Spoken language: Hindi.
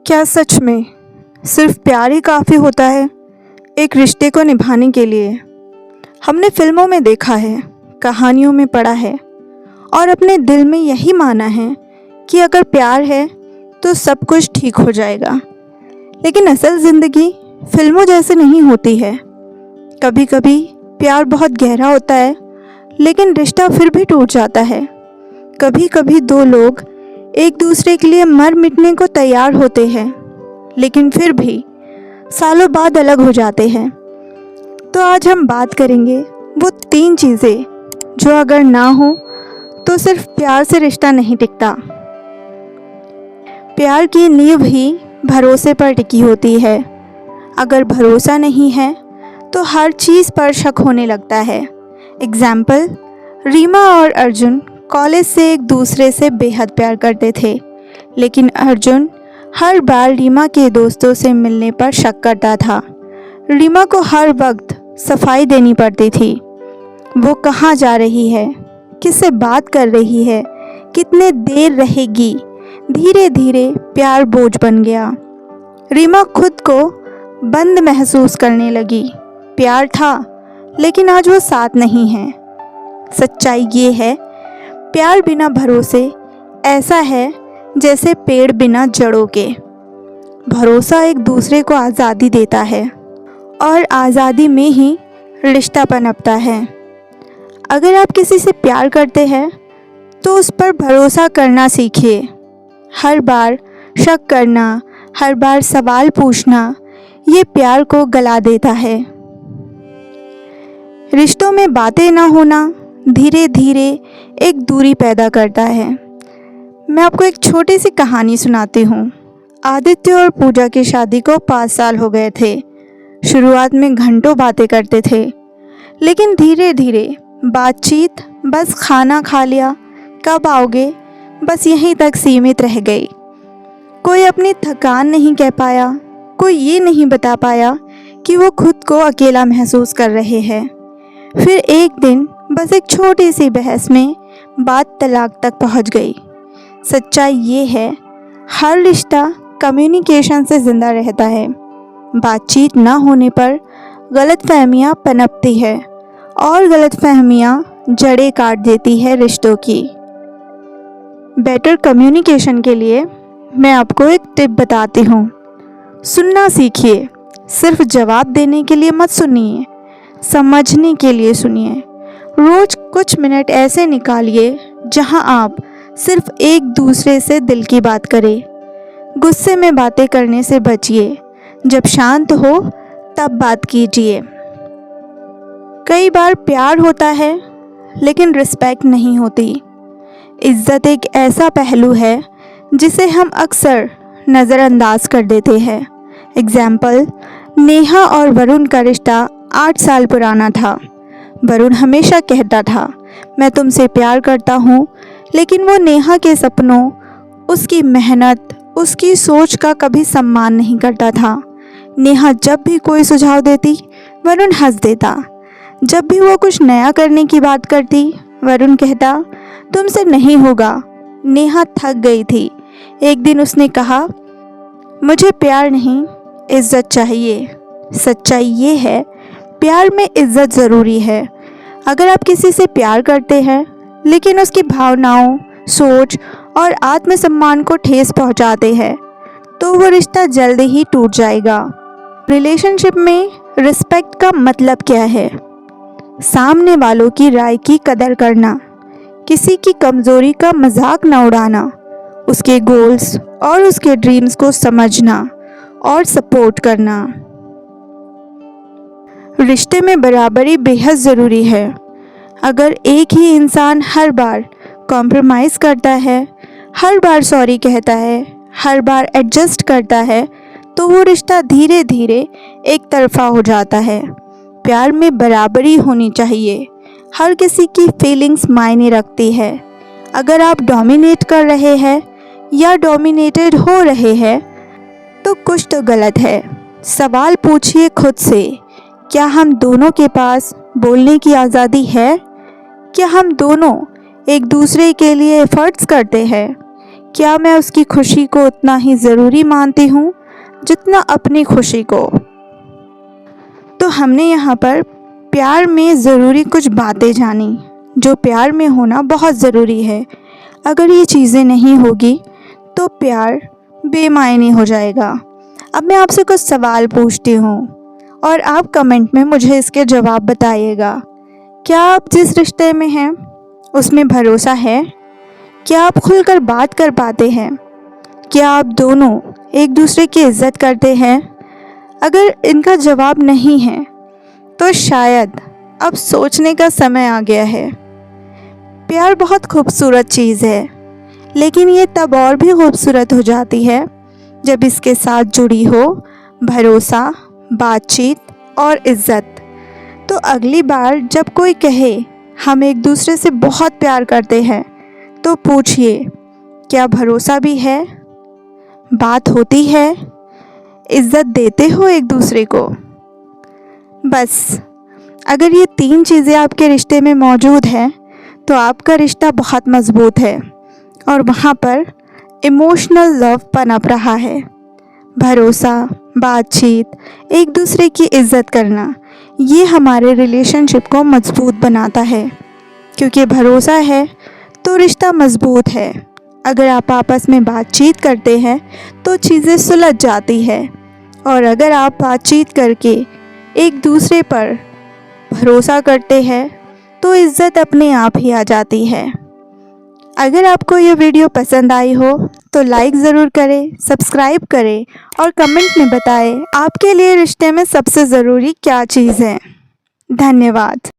क्या सच में सिर्फ प्यार ही काफ़ी होता है एक रिश्ते को निभाने के लिए? हमने फिल्मों में देखा है, कहानियों में पढ़ा है और अपने दिल में यही माना है कि अगर प्यार है तो सब कुछ ठीक हो जाएगा। लेकिन असल ज़िंदगी फिल्मों जैसे नहीं होती है। कभी कभी प्यार बहुत गहरा होता है लेकिन रिश्ता फिर भी टूट जाता है। कभी कभी दो लोग एक दूसरे के लिए मर मिटने को तैयार होते हैं लेकिन फिर भी सालों बाद अलग हो जाते हैं। तो आज हम बात करेंगे वो 3 चीज़ें जो अगर ना हो तो सिर्फ प्यार से रिश्ता नहीं टिकता। प्यार की नींव ही भरोसे पर टिकी होती है। अगर भरोसा नहीं है तो हर चीज़ पर शक होने लगता है। एग्जाम्पल, रीमा और अर्जुन कॉलेज से एक दूसरे से बेहद प्यार करते थे, लेकिन अर्जुन हर बार रीमा के दोस्तों से मिलने पर शक करता था। रीमा को हर वक्त सफाई देनी पड़ती थी। वो कहाँ जा रही है, किससे बात कर रही है, कितने देर रहेगी। धीरे धीरे प्यार बोझ बन गया। रीमा खुद को बंद महसूस करने लगी। प्यार था लेकिन आज वो साथ नहीं है। सच्चाई ये है, प्यार बिना भरोसे ऐसा है जैसे पेड़ बिना जड़ों के। भरोसा एक दूसरे को आज़ादी देता है और आज़ादी में ही रिश्ता पनपता है। अगर आप किसी से प्यार करते हैं तो उस पर भरोसा करना सीखिए। हर बार शक करना, हर बार सवाल पूछना, ये प्यार को गला देता है। रिश्तों में बातें ना होना धीरे धीरे एक दूरी पैदा करता है। मैं आपको एक छोटी सी कहानी सुनाती हूँ। आदित्य और पूजा की शादी को 5 साल हो गए थे। शुरुआत में घंटों बातें करते थे, लेकिन धीरे धीरे बातचीत बस खाना खा लिया, कब आओगे, बस यहीं तक सीमित रह गई। कोई अपनी थकान नहीं कह पाया, कोई ये नहीं बता पाया कि वो खुद को अकेला महसूस कर रहे हैं। फिर एक दिन बस एक छोटी सी बहस में बात तलाक तक पहुंच गई। सच्चाई ये है, हर रिश्ता कम्युनिकेशन से ज़िंदा रहता है। बातचीत ना होने पर गलतफहमियां पनपती है और गलतफहमियां जड़ें काट देती है रिश्तों की। बेटर कम्युनिकेशन के लिए मैं आपको एक टिप बताती हूँ। सुनना सीखिए। सिर्फ जवाब देने के लिए मत सुनिए, समझने के लिए सुनिए। रोज़ कुछ मिनट ऐसे निकालिए जहां आप सिर्फ एक दूसरे से दिल की बात करें। गुस्से में बातें करने से बचिए। जब शांत हो तब बात कीजिए। कई बार प्यार होता है लेकिन रिस्पेक्ट नहीं होती। इज्जत एक ऐसा पहलू है जिसे हम अक्सर नज़रअंदाज कर देते हैं। एग्जाम्पल, नेहा और वरुण का रिश्ता 8 साल पुराना था। वरुण हमेशा कहता था, मैं तुमसे प्यार करता हूँ, लेकिन वो नेहा के सपनों, उसकी मेहनत, उसकी सोच का कभी सम्मान नहीं करता था। नेहा जब भी कोई सुझाव देती, वरुण हंस देता। जब भी वो कुछ नया करने की बात करती, वरुण कहता, तुमसे नहीं होगा। नेहा थक गई थी। एक दिन उसने कहा, मुझे प्यार नहीं, इज्जत चाहिए। सच्चाई ये है, प्यार में इज्जत ज़रूरी है। अगर आप किसी से प्यार करते हैं लेकिन उसकी भावनाओं, सोच और आत्मसम्मान को ठेस पहुंचाते हैं तो वो रिश्ता जल्दी ही टूट जाएगा। रिलेशनशिप में रिस्पेक्ट का मतलब क्या है? सामने वालों की राय की कदर करना, किसी की कमज़ोरी का मजाक न उड़ाना, उसके गोल्स और उसके ड्रीम्स को समझना और सपोर्ट करना। रिश्ते में बराबरी बेहद ज़रूरी है। अगर एक ही इंसान हर बार कॉम्प्रोमाइज़ करता है, हर बार सॉरी कहता है, हर बार एडजस्ट करता है, तो वो रिश्ता धीरे धीरे एक तरफा हो जाता है। प्यार में बराबरी होनी चाहिए। हर किसी की फीलिंग्स मायने रखती है। अगर आप डोमिनेट कर रहे हैं या डोमिनेटेड हो रहे हैं तो कुछ तो गलत है। सवाल पूछिए खुद से, क्या हम दोनों के पास बोलने की आज़ादी है? क्या हम दोनों एक दूसरे के लिए एफर्ट्स करते हैं? क्या मैं उसकी खुशी को उतना ही ज़रूरी मानती हूँ जितना अपनी खुशी को। तो हमने यहाँ पर प्यार में ज़रूरी कुछ बातें जानी, जो प्यार में होना बहुत ज़रूरी है। अगर ये चीज़ें नहीं होगी तो प्यार बेमायने हो जाएगा। अब मैं आपसे कुछ सवाल पूछती हूँ और आप कमेंट में मुझे इसके जवाब बताइएगा। क्या आप जिस रिश्ते में हैं उसमें भरोसा है? क्या आप खुलकर बात कर पाते हैं? क्या आप दोनों एक दूसरे की इज्जत करते हैं? अगर इनका जवाब नहीं है तो शायद अब सोचने का समय आ गया है। प्यार बहुत खूबसूरत चीज़ है, लेकिन ये तब और भी खूबसूरत हो जाती है जब इसके साथ जुड़ी हो भरोसा, बातचीत और इज्जत। तो अगली बार जब कोई कहे हम एक दूसरे से बहुत प्यार करते हैं तो पूछिए, क्या भरोसा भी है, बात होती है, इज्जत देते हो एक दूसरे को? बस अगर ये 3 चीज़ें आपके रिश्ते में मौजूद हैं तो आपका रिश्ता बहुत मज़बूत है और वहाँ पर इमोशनल लव पनप रहा है। भरोसा, बातचीत, एक दूसरे की इज्जत करना, ये हमारे रिलेशनशिप को मजबूत बनाता है। क्योंकि भरोसा है तो रिश्ता मजबूत है। अगर आप आपस में बातचीत करते हैं तो चीज़ें सुलझ जाती है, और अगर आप बातचीत करके एक दूसरे पर भरोसा करते हैं तो इज्जत अपने आप ही आ जाती है। अगर आपको ये वीडियो पसंद आई हो तो लाइक ज़रूर करें, सब्सक्राइब करें और कमेंट में बताएं आपके लिए रिश्ते में सबसे ज़रूरी क्या चीज़ है। धन्यवाद।